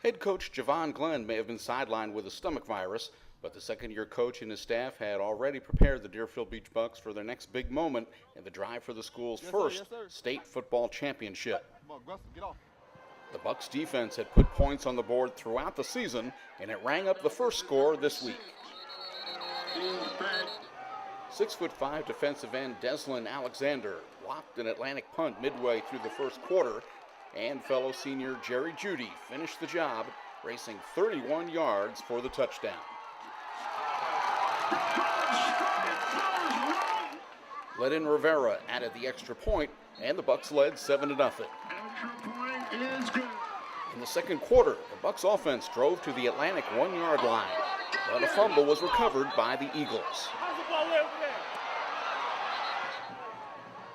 Head coach JEVON Glenn may have been sidelined with a stomach virus, but the second-year coach and his staff had already prepared the Deerfield Beach Bucks for their next big moment in the drive for the school's first state football championship. The Bucks defense had put points on the board throughout the season, and it rang up the first score this week. 6'5" defensive end Deslin Alexander blocked an Atlantic punt midway through the first quarter, and fellow senior Jerry JEUDY finished the job, racing 31 yards for the touchdown. Ledin Rivera added the extra point, and the Bucks led 7-0. In the second quarter, the Bucks offense drove to the Atlantic 1-yard line, but a fumble was recovered by the Eagles.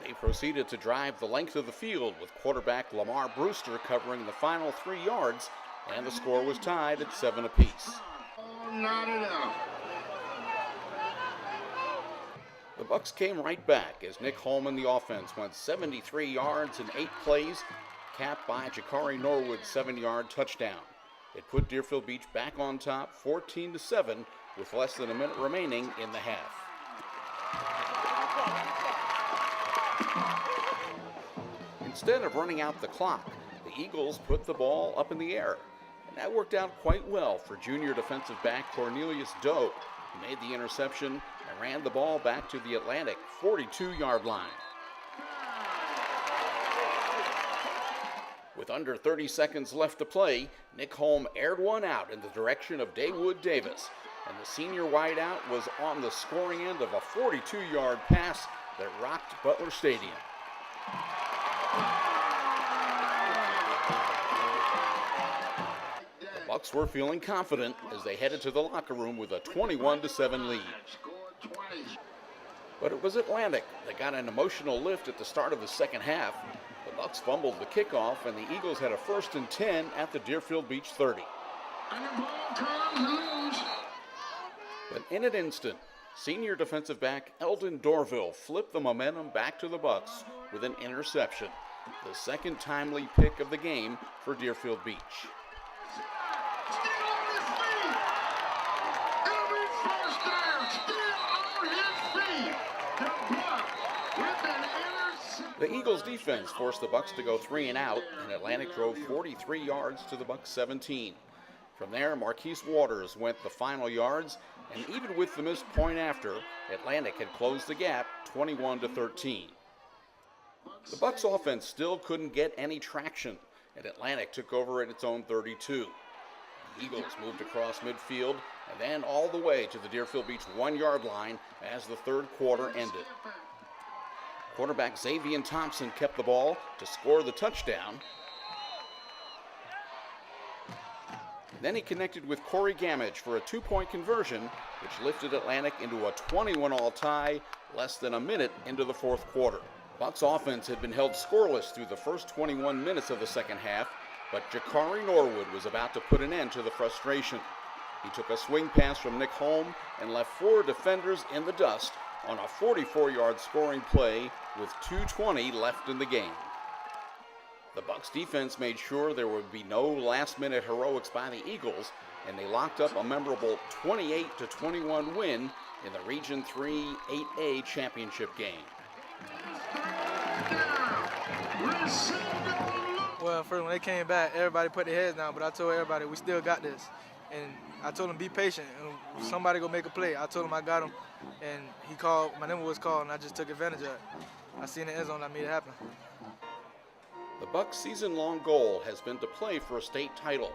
They proceeded to drive the length of the field with quarterback LAMAR BREWSTER covering the final 3 yards, and the score was tied at 7 apiece. The Bucks came right back as Nick HOLM and the offense went 73 yards in 8 plays, capped by JAKARI NORWOOD's 7-yard touchdown. It put Deerfield Beach back on top 14-7 with less than a minute remaining in the half. Instead of running out the clock, the Eagles put the ball up in the air, and that worked out quite well for junior defensive back CORNELIUS, who made the interception and ran the ball back to the Atlantic 42-yard line. With under 30 seconds left to play, Nick HOLM aired one out in the direction of DAEWOOD Davis, and the senior wideout was on the scoring end of a 42-yard pass that rocked BUTLER Stadium. The Bucks were feeling confident as they headed to the locker room with a 21-7 lead. But it was Atlantic that got an emotional lift at the start of the second half. The Bucks fumbled the kickoff, and the Eagles had a 1st and 10 at the Deerfield Beach 30. But in an instant, senior defensive back ELDINE DORVIL flipped the momentum back to the Bucks with an interception, the second timely pick of the game for Deerfield Beach. The Eagles defense forced the Bucks to go 3 and out, and Atlantic drove 43 yards to the Bucks 17. From there, MARQUIS went the final yards, and even with the missed point after, Atlantic had closed the gap 21-13. The Bucks offense still couldn't get any traction, and Atlantic took over at its own 32. The Eagles moved across midfield and then all the way to the Deerfield Beach 1-yard line as the third quarter ended. Quarterback JEVON Thompson kept the ball to score the touchdown. Then he connected with Corey Gamage for a 2-point conversion, which lifted Atlantic into a 21-all tie less than a minute into the fourth quarter. Bucks offense had been held scoreless through the first 21 minutes of the second half, but JAKARI NORWOOD was about to put an end to the frustration. He took a swing pass from Nick HOLM and left 4 defenders in the dust on a 44-yard scoring play with 2:20 left in the game. The Bucks defense made sure there would be no last-minute heroics by the Eagles, and they locked up a memorable 28-21 win in the Region 3 8A championship game. Well, first when they came back, everybody put their heads down, but I told everybody we still got this. And I told him be patient, and somebody go make a play. I told him I got him, and he called, my number was called, and I just took advantage of it. I seen the end zone, I made it happen. The Bucks' season-long goal has been to play for a state title,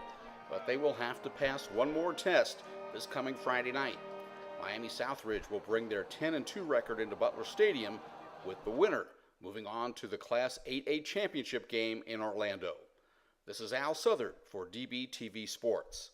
but they will have to pass one more test this coming Friday night. Miami Southridge will bring their 10-2 record into BUTLER Stadium, with the winner moving on to the Class 8A championship game in Orlando. This is Al Southern for DBTV Sports.